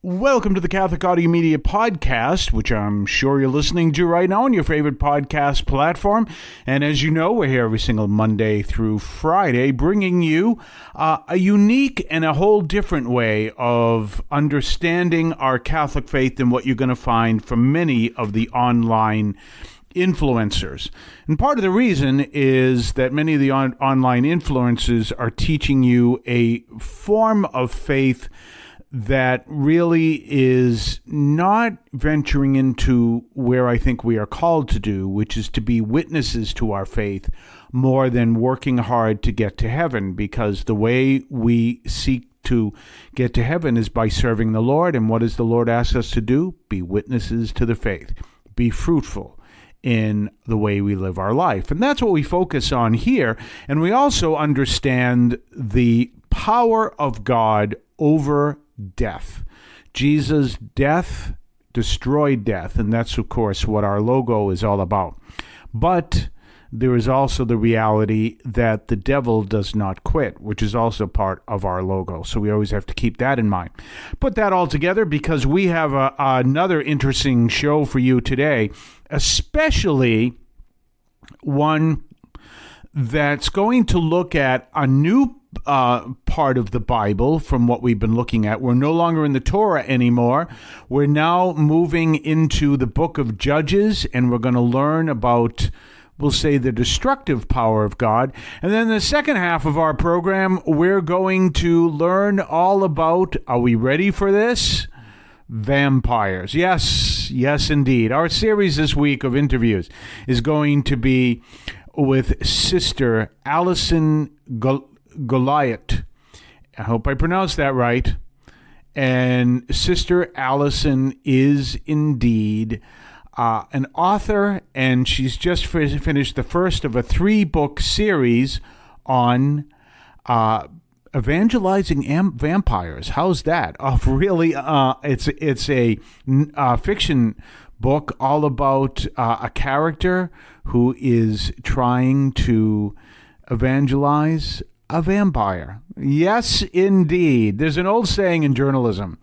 Welcome to the Catholic Audio Media Podcast, which I'm sure you're listening to right now on your favorite podcast platform. And as you know, we're here every single Monday through Friday, bringing you a unique and a whole different way of understanding our Catholic faith than what you're going to find from many of the online influencers. And part of the reason is that many of the online influencers are teaching you a form of faith that really is not venturing into where I think we are called to do, which is to be witnesses to our faith more than working hard to get to heaven, because the way we seek to get to heaven is by serving the Lord. And what does the Lord ask us to do? Be witnesses to the faith. Be fruitful in the way we live our life. And that's what we focus on here. And we also understand the power of God over death. Jesus' death destroyed death, and that's, of course, what our logo is all about. But there is also the reality that the devil does not quit, which is also part of our logo. So we always have to keep that in mind. Put that all together because we have another interesting show for you today, especially one that's going to look at a new part of the Bible from what we've been looking at. We're no longer in the Torah anymore. We're now moving into the book of Judges, and we're going to learn about, we'll say, the destructive power of God. And then the second half of our program, we're going to learn all about, are we ready for this? Vampires. Yes, indeed. Our series this week of interviews is going to be with Sister Allison Gliot. I hope I pronounced that right. And Sister Allison is indeed an author, and she's just finished the first of a 3-book series on evangelizing vampires. How's that? Really, it's a fiction book all about a character who is trying to evangelize a vampire. Yes, indeed. There's an old saying in journalism,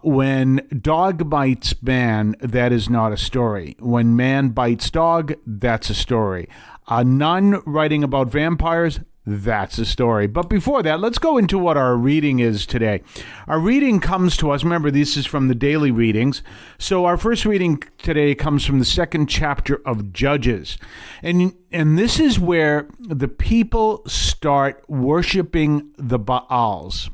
when dog bites man, that is not a story. When man bites dog, that's a story. A nun writing about vampires, that's a story. But before that, let's go into what our reading is today. Our reading comes to us, remember, this is from the daily readings. So our first reading today comes from the 2nd chapter of Judges. And this is where the people start worshiping the Baals.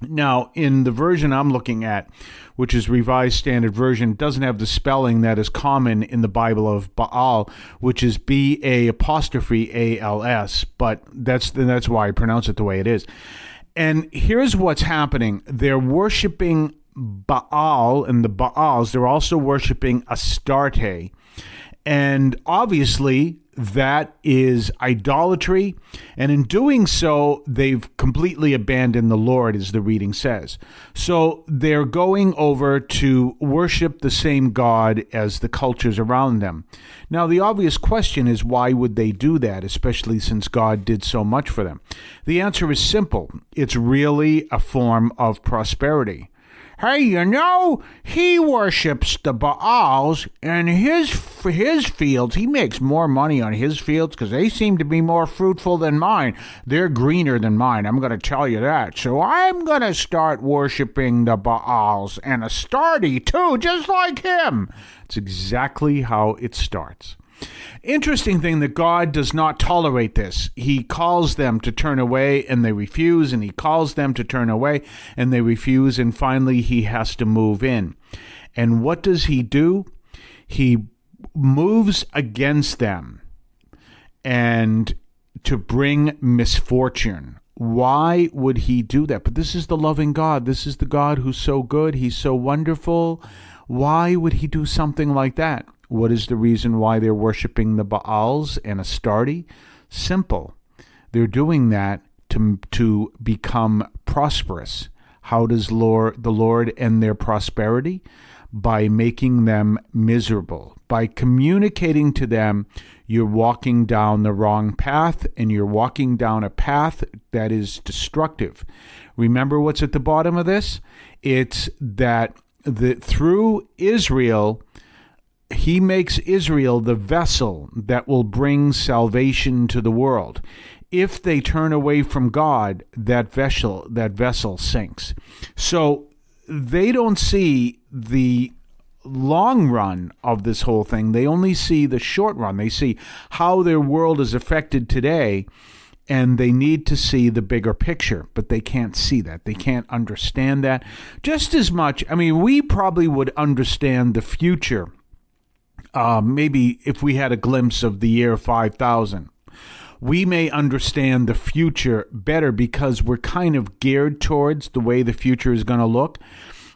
Now, in the version I'm looking at, which is Revised Standard Version, doesn't have the spelling that is common in the Bible of Baal, which is B-A''A'-L-S, but that's why I pronounce it the way it is. And here's what's happening. They're worshiping Baal, and the Baals, they're also worshiping Astarte. And obviously, that is idolatry. And in doing so, they've completely abandoned the Lord, as the reading says. So they're going over to worship the same God as the cultures around them. Now, the obvious question is, why would they do that, especially since God did so much for them? The answer is simple. It's really a form of prosperity. Hey, he worships the Baals, and his fields, he makes more money on his fields because they seem to be more fruitful than mine. They're greener than mine, I'm going to tell you that. So I'm going to start worshiping the Baals and Astarte too, just like him. It's exactly how it starts. Interesting thing that God does not tolerate this. He calls them to turn away and they refuse, and he calls them to turn away and they refuse, and finally he has to move in. And what does he do? He moves against them and to bring misfortune. Why would he do that? But this is the loving God. This is the God who's so good. He's so wonderful. Why would he do something like that? What is the reason why they're worshiping the Baals and Astarte? Simple. They're doing that to become prosperous. How does the Lord end their prosperity? By making them miserable, by communicating to them you're walking down the wrong path and you're walking down a path that is destructive. Remember what's at the bottom of this? It's that through Israel, he makes Israel the vessel that will bring salvation to the world. If they turn away from God, that vessel sinks. So they don't see the long run of this whole thing. They only see the short run. They see how their world is affected today, and they need to see the bigger picture, but they can't see that. They can't understand that. Just as much, we probably would understand the future, maybe if we had a glimpse of the year 5000. We may understand the future better because we're kind of geared towards the way the future is going to look.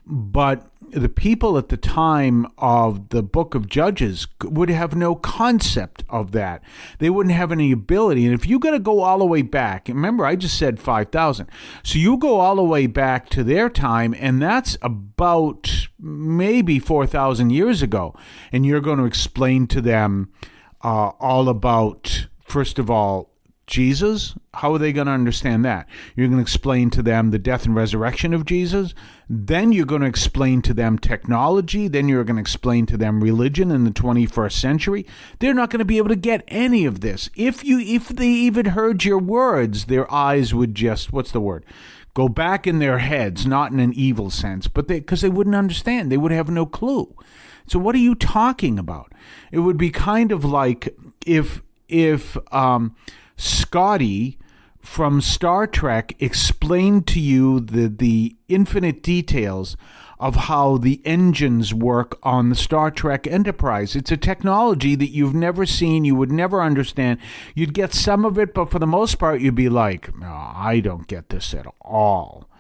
But the people at the time of the book of Judges would have no concept of that. They wouldn't have any ability. And if you're going to go all the way back, remember I just said 5,000. So you go all the way back to their time, and that's about maybe 4,000 years ago. And you're going to explain to them all about, first of all, Jesus. How are they going to understand that? You're going to explain to them the death and resurrection of Jesus. Then you're going to explain to them technology. Then you're going to explain to them religion in the 21st century. They're not going to be able to get any of this. If they even heard your words, their eyes would just, go back in their heads, not in an evil sense, but because they wouldn't understand. They would have no clue. So what are you talking about? It would be kind of like if Scotty from Star Trek explained to you the infinite details of how the engines work on the Star Trek Enterprise. It's a technology that you've never seen, you would never understand. You'd get some of it, but for the most part, you'd be like, no, I don't get this at all.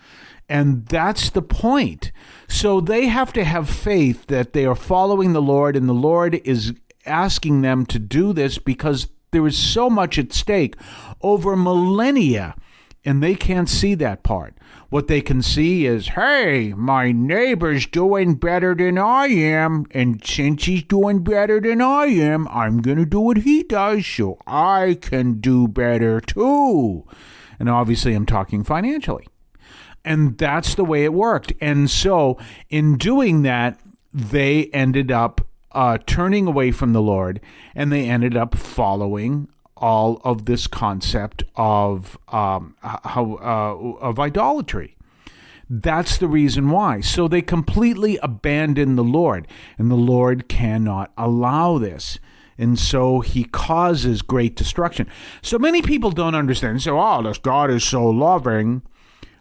And that's the point. So they have to have faith that they are following the Lord, and the Lord is asking them to do this because there is so much at stake over millennia, and they can't see that part. What they can see is, hey, my neighbor's doing better than I am, and since he's doing better than I am, I'm going to do what he does so I can do better too. And obviously I'm talking financially. And that's the way it worked. And so in doing that, they ended up turning away from the Lord, and they ended up following all of this concept of idolatry. That's the reason why. So they completely abandoned the Lord, and the Lord cannot allow this. And so he causes great destruction. So many people don't understand. So, this God is so loving.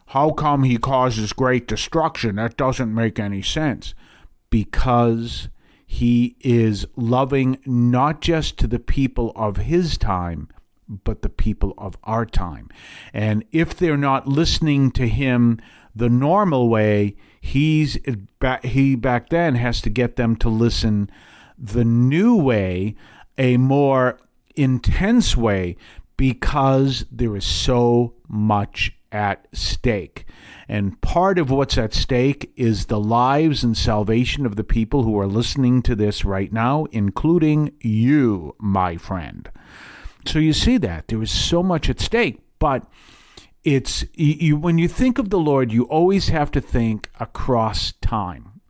How come he causes great destruction? That doesn't make any sense. Because he is loving not just to the people of his time, but the people of our time. And if they're not listening to him the normal way, he back then has to get them to listen the new way, a more intense way, because there is so much at stake. And part of what's at stake is the lives and salvation of the people who are listening to this right now, including you, my friend. So you see that there is so much at stake, but it's when you think of the Lord, you always have to think across time.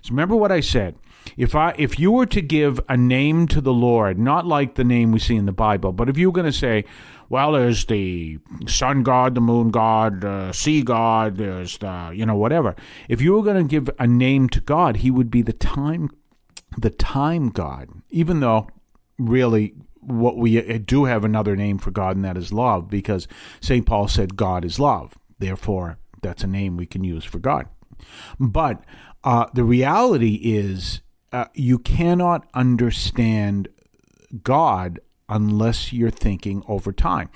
So remember what I said. If you were to give a name to the Lord, not like the name we see in the Bible, but if you were going to say, well, there's the sun god, the moon god, the sea god, there's the, whatever. If you were going to give a name to God, he would be the time God, even though really what we do have another name for God, and that is love, because St. Paul said God is love. Therefore, that's a name we can use for God. But the reality is you cannot understand God unless you're thinking over time.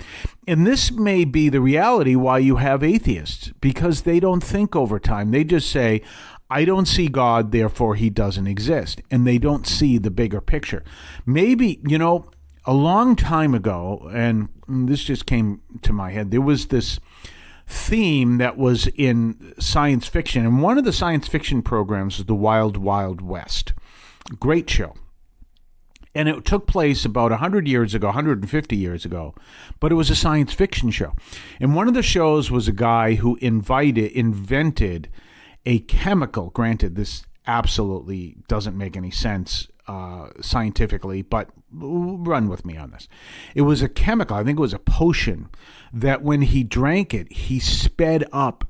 And this may be the reality why you have atheists, because they don't think over time. They just say, I don't see God, therefore he doesn't exist. And they don't see the bigger picture. Maybe, a long time ago, and this just came to my head, there was this theme that was in science fiction. And one of the science fiction programs was The Wild Wild West. Great show. And it took place about 100 years ago, 150 years ago, but it was a science fiction show. And one of the shows was a guy who invented a chemical. Granted, this absolutely doesn't make any sense scientifically, but run with me on this. It was a chemical, I think it was a potion, that when he drank it, he sped up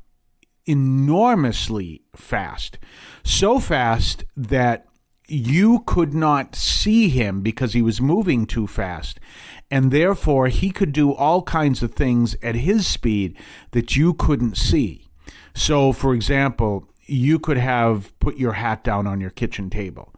enormously fast. So fast that you could not see him because he was moving too fast. And therefore, he could do all kinds of things at his speed that you couldn't see. So, for example, you could have put your hat down on your kitchen table.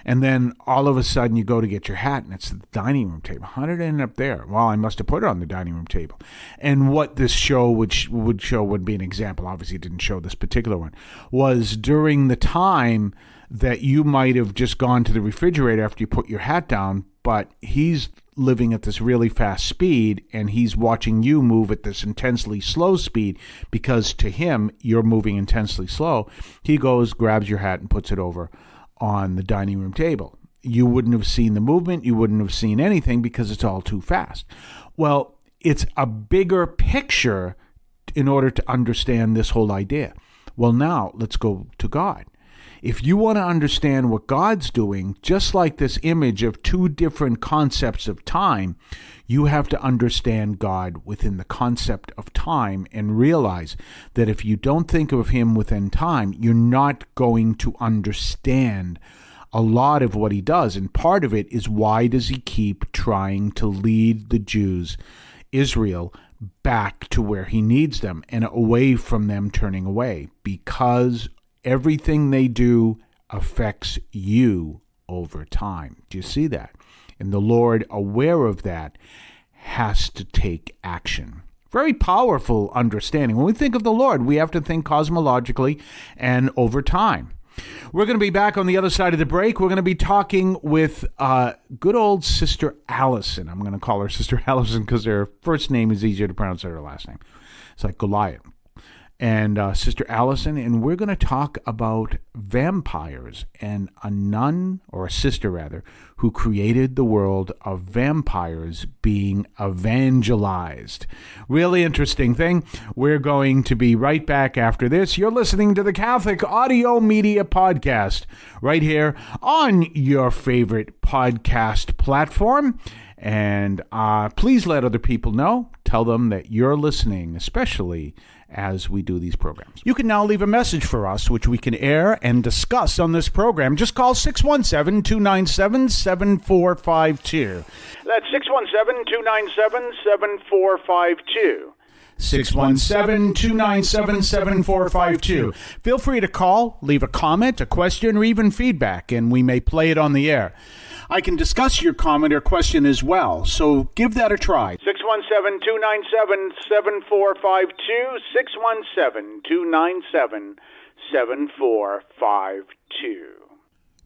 And then all of a sudden you go to get your hat and it's the dining room table. How did it end up there? Well, I must have put it on the dining room table. And what this show would show would be an example. Obviously, it didn't show this particular one. Was during the time that you might have just gone to the refrigerator after you put your hat down, but he's living at this really fast speed and he's watching you move at this intensely slow speed because to him, you're moving intensely slow. He goes, grabs your hat and puts it over on the dining room table. You wouldn't have seen the movement. You wouldn't have seen anything because it's all too fast. Well, it's a bigger picture in order to understand this whole idea. Well, now let's go to God. If you want to understand what God's doing, just like this image of two different concepts of time, you have to understand God within the concept of time and realize that if you don't think of him within time, you're not going to understand a lot of what he does. And part of it is, why does he keep trying to lead the Jews, Israel, back to where he needs them and away from them turning away? Because everything they do affects you over time. Do you see that? And the Lord, aware of that, has to take action. Very powerful understanding. When we think of the Lord, we have to think cosmologically and over time. We're going to be back on the other side of the break. We're going to be talking with good old Sister Allison. I'm going to call her Sister Allison because her first name is easier to pronounce than her last name. It's like Gliot. And Sister Allison, and we're going to talk about vampires and a nun, or a sister rather, who created the world of vampires being evangelized. Really interesting thing. We're going to be right back after this. You're listening to the Catholic Audio Media Podcast right here on your favorite podcast platform. And please let other people know. Tell them that you're listening, especially as we do these programs. You can now leave a message for us, which we can air and discuss on this program. Just call 617-297-7452. That's 617-297-7452. 617-297-7452. Feel free to call, leave a comment, a question, or even feedback, and we may play it on the air. I can discuss your comment or question as well, so give that a try. 617-297-7452, 617-297-7452.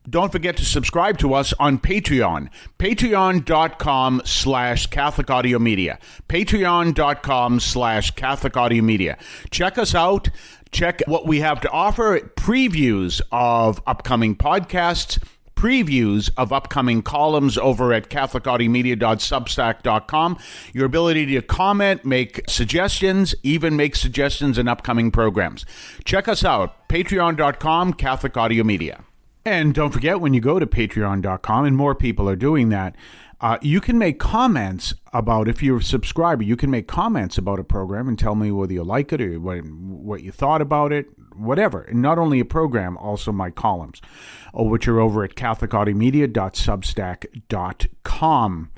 Don't forget to subscribe to us on Patreon, patreon.com/Catholic Audio Media, patreon.com/Catholic Audio Media. Check us out. Check what we have to offer, previews of upcoming podcasts, previews of upcoming columns over at catholicaudiomedia.substack.com, your ability to comment, make suggestions, even make suggestions in upcoming programs. Check us out, patreon.com, Catholic Audio Media. And don't forget, when you go to patreon.com, and more people are doing that, you can make comments about, if you're a subscriber, you can make comments about a program and tell me whether you like it or what you thought about it, whatever. And not only a program, also my columns, which are over at catholicaudiomedia.substack.com.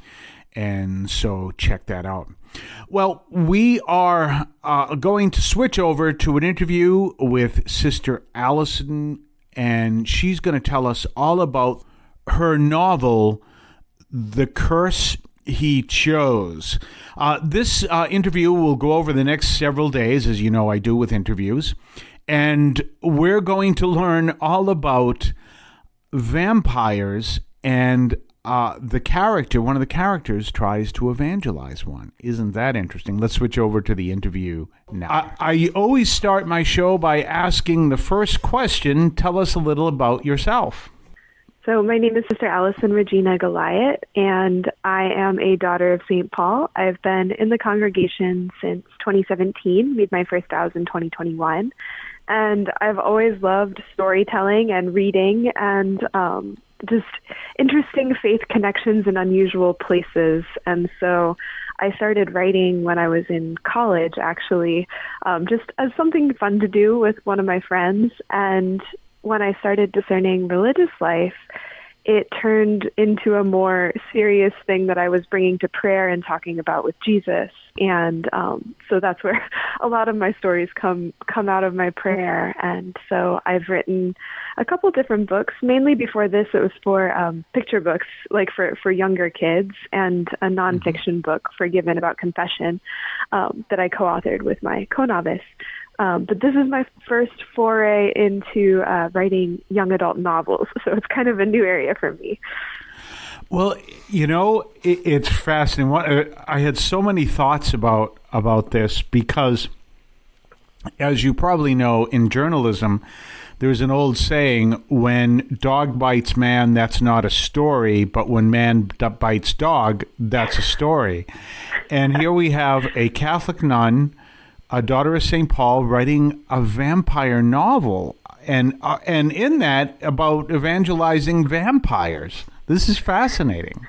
And so check that out. Well, we are going to switch over to an interview with Sister Allison, and she's going to tell us all about her novel, The Curse He Chose. This interview will go over the next several days, as you know I do with interviews, and we're going to learn all about vampires and one of the characters tries to evangelize one. Isn't that interesting? Let's switch over to the interview now. I always start my show by asking the first question. Tell us a little about yourself. So my name is Sister Allison Regina Gliot, and I am a daughter of St. Paul. I've been in the congregation since 2017, made my first vows in 2021, and I've always loved storytelling and reading and just interesting faith connections in unusual places. And so I started writing when I was in college, actually, just as something fun to do with one of my friends. And when I started discerning religious life, it turned into a more serious thing that I was bringing to prayer and talking about with Jesus. And so that's where a lot of my stories come out of my prayer. And so I've written a couple different books. Mainly before this, it was for picture books, like for younger kids, and a nonfiction book, Forgiven, about confession, that I co-authored with my co-novice. But this is my first foray into writing young adult novels, so it's kind of a new area for me. Well, it's fascinating. I had so many thoughts about this because, as you probably know, in journalism, there's an old saying, when dog bites man, that's not a story, but when man bites dog, that's a story. And here we have a Catholic nun, a daughter of St. Paul, writing a vampire novel, and in that, about evangelizing vampires. This is fascinating.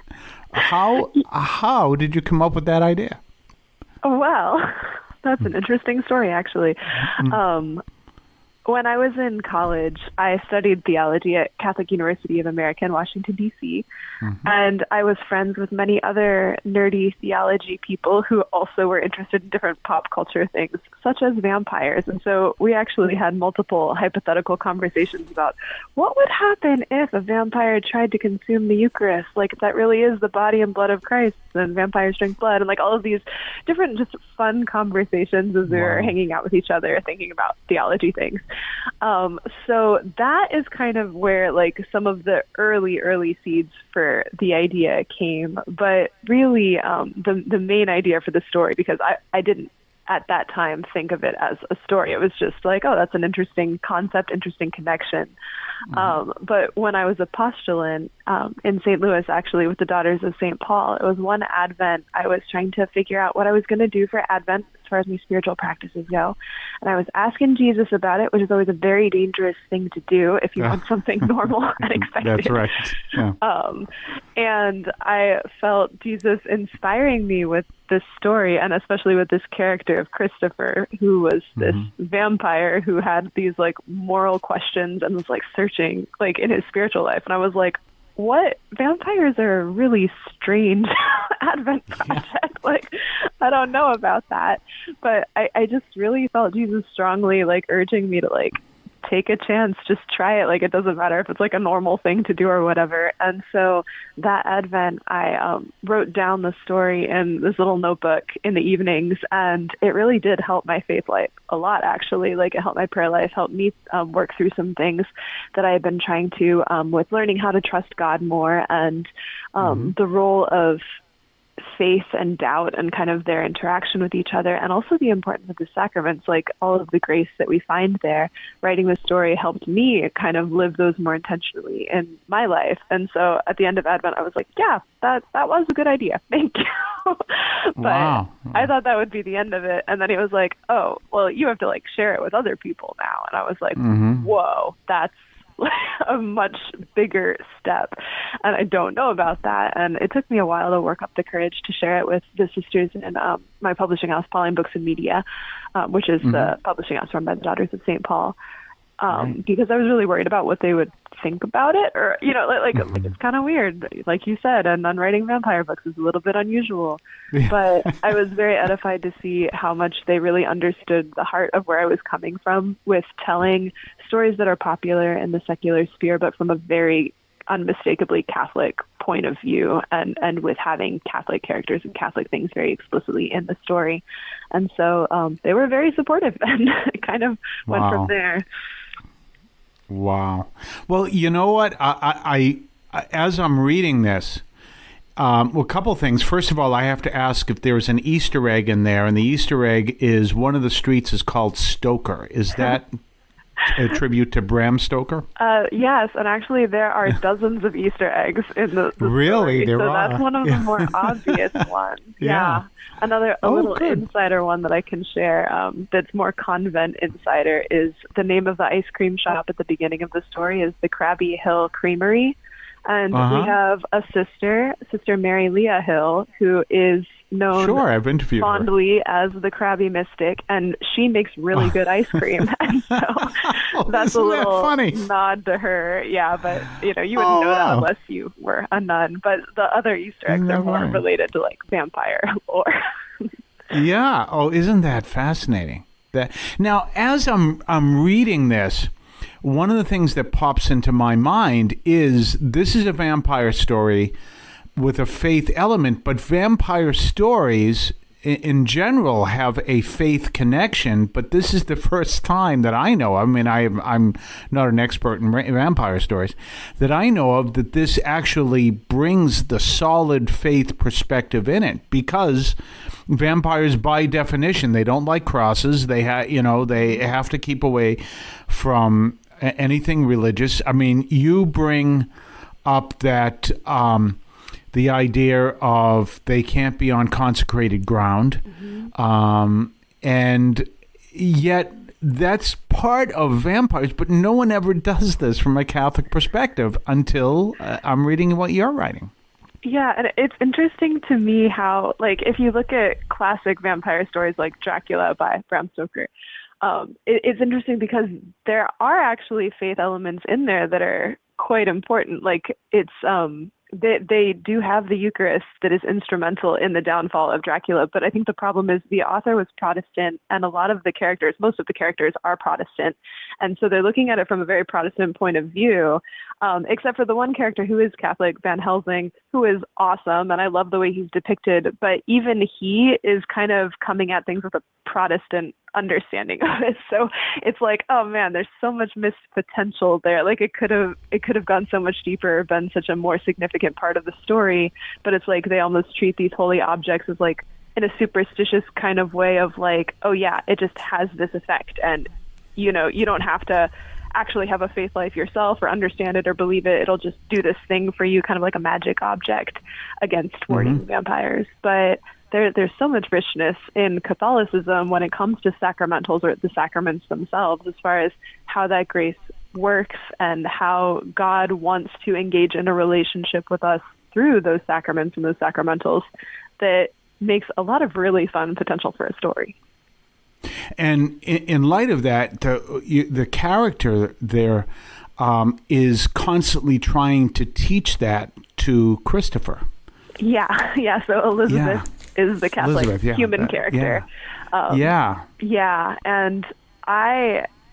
How did you come up with that idea? Well, that's an interesting story, actually. When I was in college, I studied theology at Catholic University of America in Washington, D.C., and I was friends with many other nerdy theology people who also were interested in different pop culture things, such as vampires. And so we actually had multiple hypothetical conversations about what would happen if a vampire tried to consume the Eucharist, like that really is the body and blood of Christ, and vampires drink blood, and like all of these different just fun conversations as we were hanging out with each other, thinking about theology things. So that is kind of where like some of the early seeds for the idea came. But really, the main idea for the story, because I didn't at that time think of it as a story. It was just like, oh, that's an interesting concept, interesting connection. But when I was a postulant in St. Louis, actually, with the Daughters of St. Paul, it was one Advent. I was trying to figure out what I was going to do for Advent as far as my spiritual practices go. And I was asking Jesus about it, which is always a very dangerous thing to do if you want something normal and expected. That's right. Yeah. And I felt Jesus inspiring me with this story, and especially with this character of Christopher, who was this vampire who had these like moral questions and was like searching like in his spiritual life. And I was like, what? Vampires are a really strange Advent project. Like, I don't know about that. But I just really felt Jesus strongly like urging me to like take a chance, just try it. Like, it doesn't matter if it's like a normal thing to do or whatever. And so that Advent, I wrote down the story in this little notebook in the evenings, and it really did help my faith life a lot, actually. Like, it helped my prayer life, helped me work through some things that I had been trying to with learning how to trust God more, and the role of faith and doubt and kind of their interaction with each other, and also the importance of the sacraments, like all of the grace that we find there. Writing the story helped me kind of live those more intentionally in my life. And so at the end of Advent, I was like, yeah, that was a good idea. Thank you. But I thought that would be the end of it. And then he was like, oh, well, you have to like share it with other people now. And I was like, whoa, that's a much bigger step, and I don't know about that. And it took me a while to work up the courage to share it with the sisters in my publishing house, Pauline Books and Media, which is the publishing house run by the Daughters of St. Paul, because I was really worried about what they would think about it, or like it's kind of weird, like you said, and then writing vampire books is a little bit unusual. But I was very edified to see how much they really understood the heart of where I was coming from with telling stories that are popular in the secular sphere, but from a very unmistakably Catholic point of view, and with having Catholic characters and Catholic things very explicitly in the story. And so they were very supportive, and it kind of went from there. Wow. Well, you know what? I as I'm reading this, Well, a couple things. First of all, I have to ask if there's an Easter egg in there, and the Easter egg is one of the streets is called Stoker. Is that a tribute to Bram Stoker? Yes, and actually there are dozens of Easter eggs in the Really? story. There so are? That's one of the more obvious ones. Yeah. Another little good. insider one that I can share that's more convent insider is the name of the ice cream shop at the beginning of the story is the Crabby Hill Creamery. And we have a Sister Mary Leah Hill, who is known Sure, I've interviewed her. fondly as the Crabby Mystic, and she makes really good ice cream. And so that's a Isn't that little funny? nod to her. Yeah, but you wouldn't know that unless you were a nun. But the other Easter eggs are more related to like vampire lore. Yeah. Oh, isn't that fascinating? Now, as I'm reading this, one of the things that pops into my mind is this is a vampire story with a faith element, but vampire stories in general have a faith connection, but this is the first time that I know, I mean, I'm not an expert in vampire stories, that I know of that this actually brings the solid faith perspective in it, because vampires, by definition, they don't like crosses. They have to keep away from anything religious. I mean, you bring up that the idea of they can't be on consecrated ground, and yet that's part of vampires, but no one ever does this from a Catholic perspective until I'm reading what you're writing. Yeah, and it's interesting to me how, like, if you look at classic vampire stories like Dracula by Bram Stoker, it's interesting because there are actually faith elements in there that are quite important. Like, it's they do have the Eucharist that is instrumental in the downfall of Dracula, but I think the problem is the author was Protestant, and a lot of the characters, most of the characters are Protestant, and so they're looking at it from a very Protestant point of view, except for the one character who is Catholic, Van Helsing, who is awesome, and I love the way he's depicted, but even he is kind of coming at things with a Protestant understanding of it. So it's like, oh man, there's so much missed potential there. Like it could have gone so much deeper, been such a more significant part of the story, but it's like they almost treat these holy objects as like in a superstitious kind of way of like, oh yeah, it just has this effect, and you don't have to actually have a faith life yourself or understand it or believe it. It'll just do this thing for you, kind of like a magic object against warding vampires. But there's so much richness in Catholicism when it comes to sacramentals or the sacraments themselves, as far as how that grace works and how God wants to engage in a relationship with us through those sacraments and those sacramentals, that makes a lot of really fun potential for a story. And in light of that, the character there is constantly trying to teach that to Christopher. Yeah. So Elizabeth is the Catholic human character. And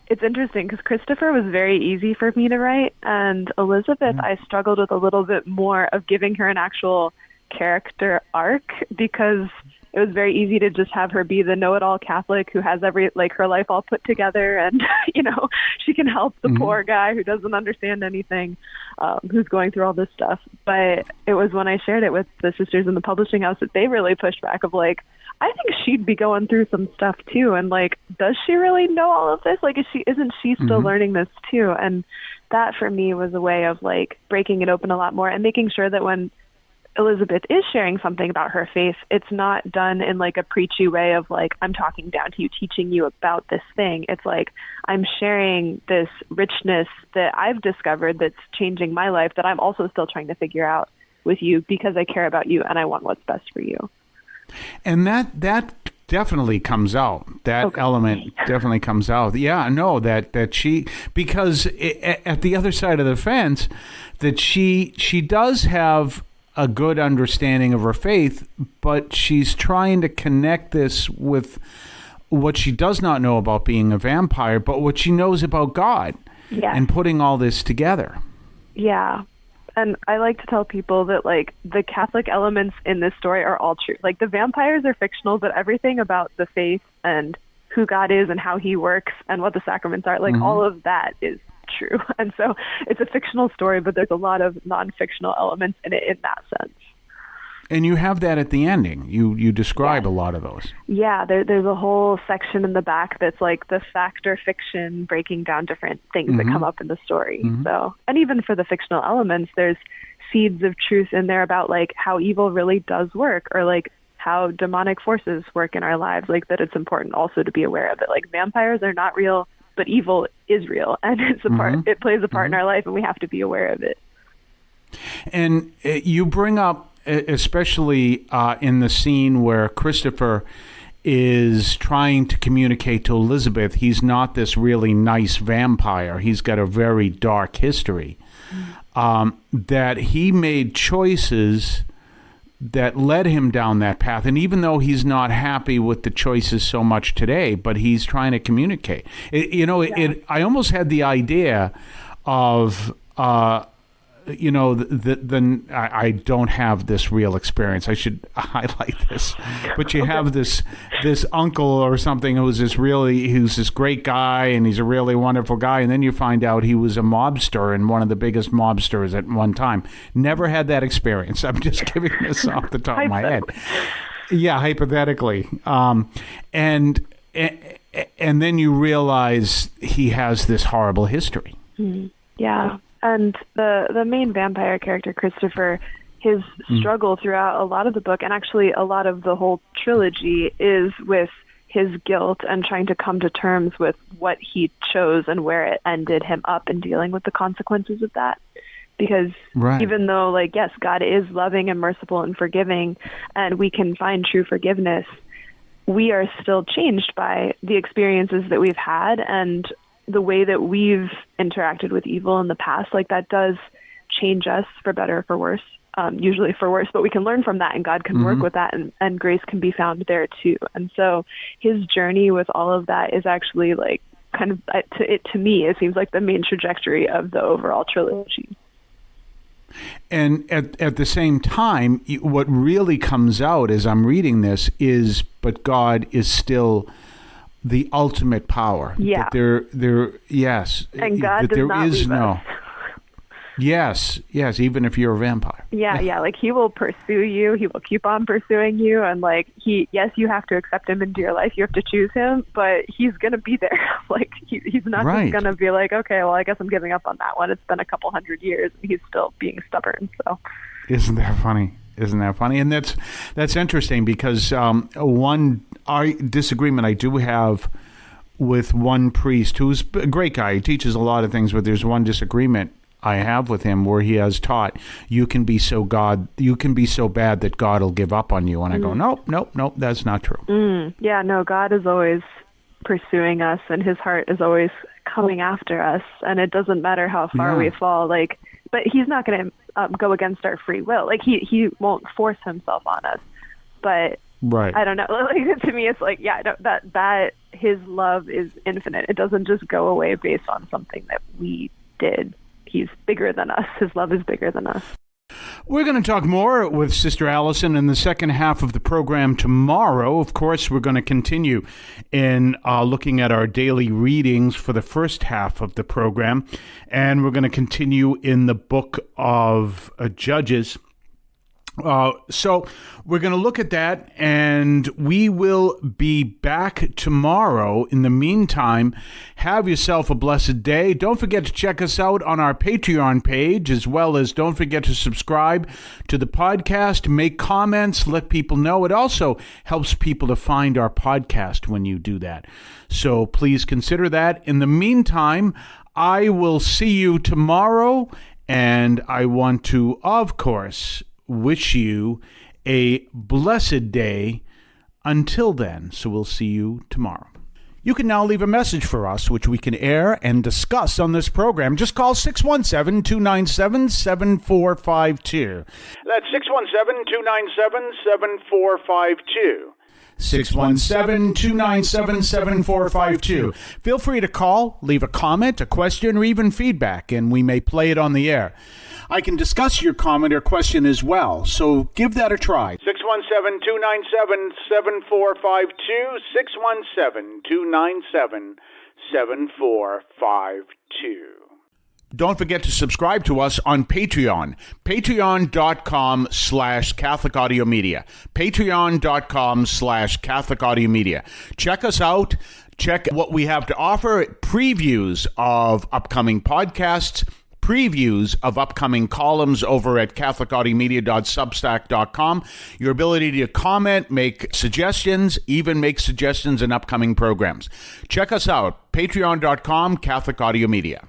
it's interesting because Christopher was very easy for me to write, and Elizabeth, I struggled with a little bit more of giving her an actual character arc, because it was very easy to just have her be the know-it-all Catholic who has her life all put together, and she can help the poor guy who doesn't understand anything, who's going through all this stuff. But it was when I shared it with the sisters in the publishing house that they really pushed back of like, I think she'd be going through some stuff too, and like, does she really know all of this? Like, isn't she still learning this too? And that for me was a way of like breaking it open a lot more and making sure that when Elizabeth is sharing something about her faith, it's not done in like a preachy way of like, I'm talking down to you, teaching you about this thing. It's like, I'm sharing this richness that I've discovered that's changing my life, that I'm also still trying to figure out with you because I care about you and I want what's best for you. And that definitely comes out. That element definitely comes out. Yeah, no, that she, because at the other side of the fence, that she does have a good understanding of her faith, but she's trying to connect this with what she does not know about being a vampire, but what she knows about God, and putting all this together. Yeah. And I like to tell people that like the Catholic elements in this story are all true. Like the vampires are fictional, but everything about the faith and who God is and how he works and what the sacraments are, like all of that is true. And so it's a fictional story, but there's a lot of non-fictional elements in it in that sense. And you have that at the ending. You describe a lot of those. Yeah, there's a whole section in the back that's like the fact or fiction, breaking down different things that come up in the story. So, and even for the fictional elements, there's seeds of truth in there about like how evil really does work, or like how demonic forces work in our lives, like that it's important also to be aware of it. Like vampires are not real, but evil is real, and it's a part. It plays a part in our life, and we have to be aware of it. And you bring up, especially in the scene where Christopher is trying to communicate to Elizabeth, he's not this really nice vampire. He's got a very dark history. That he made choices that led him down that path. And even though he's not happy with the choices so much today, but he's trying to communicate. I almost had the idea of... I don't have this real experience. I should highlight this, but you have this uncle or something who's this great guy, and he's a really wonderful guy, and then you find out he was a mobster and one of the biggest mobsters at one time. Never had that experience. I'm just giving this off the top of my head. Yeah, hypothetically, and then you realize he has this horrible history. Yeah. And the main vampire character, Christopher, his struggle throughout a lot of the book, and actually a lot of the whole trilogy, is with his guilt and trying to come to terms with what he chose and where it ended him up, and dealing with the consequences of that. Because even though, like, yes, God is loving and merciful and forgiving, and we can find true forgiveness, we are still changed by the experiences that we've had and the way that we've interacted with evil in the past. Like, that does change us for better or for worse, usually for worse, but we can learn from that, and God can work with that, and grace can be found there too. And so his journey with all of that is actually like kind of, to me, it seems like the main trajectory of the overall trilogy. And at the same time, what really comes out as I'm reading this is, but God is still the ultimate power. Yeah. Yes. And God does not leave us. Yes, even if you're a vampire. Yeah, like he will pursue you. He will keep on pursuing you. And like, yes, you have to accept him into your life. You have to choose him, but he's going to be there. Like, he's not just going to be like, okay, well, I guess I'm giving up on that one. It's been a couple hundred years. He's still being stubborn. So, Isn't that funny? And that's interesting, because one disagreement I do have with one priest who's a great guy. He teaches a lot of things, but there's one disagreement I have with him where he has taught you can be so bad that God will give up on you. And I go, nope, that's not true. Yeah, no, God is always pursuing us, and his heart is always coming after us. And it doesn't matter how far we fall, like, but he's not going to go against our free will. Like, he won't force himself on us. But I don't know. Like, to me, it's like, that his love is infinite. It doesn't just go away based on something that we did. He's bigger than us. His love is bigger than us. We're going to talk more with Sister Allison in the second half of the program tomorrow. Of course, we're going to continue in looking at our daily readings for the first half of the program, and we're going to continue in the book of Judges. So we're going to look at that, and we will be back tomorrow. In the meantime, have yourself a blessed day. Don't forget to check us out on our Patreon page, as well as don't forget to subscribe to the podcast, make comments, let people know. It also helps people to find our podcast when you do that. So please consider that. In the meantime, I will see you tomorrow, and I want to, of course, wish you a blessed day until then. So we'll see you tomorrow. You can now leave a message for us, which we can air and discuss on this program. Just call 617-297-7452. That's 617-297-7452. 617-297-7452. Feel free to call, leave a comment, a question, or even feedback, and we may play it on the air. I can discuss your comment or question as well, so give that a try. 617-297-7452, 617-297-7452. Don't forget to subscribe to us on Patreon. Patreon.com/Catholic Audio Media. Patreon.com/Catholic Audio Media. Check us out. Check what we have to offer. Previews of upcoming podcasts. Previews of upcoming columns over at catholicaudiomedia.substack.com. Your ability to comment, make suggestions, even make suggestions in upcoming programs. Check us out. Patreon.com, Catholic Audio Media.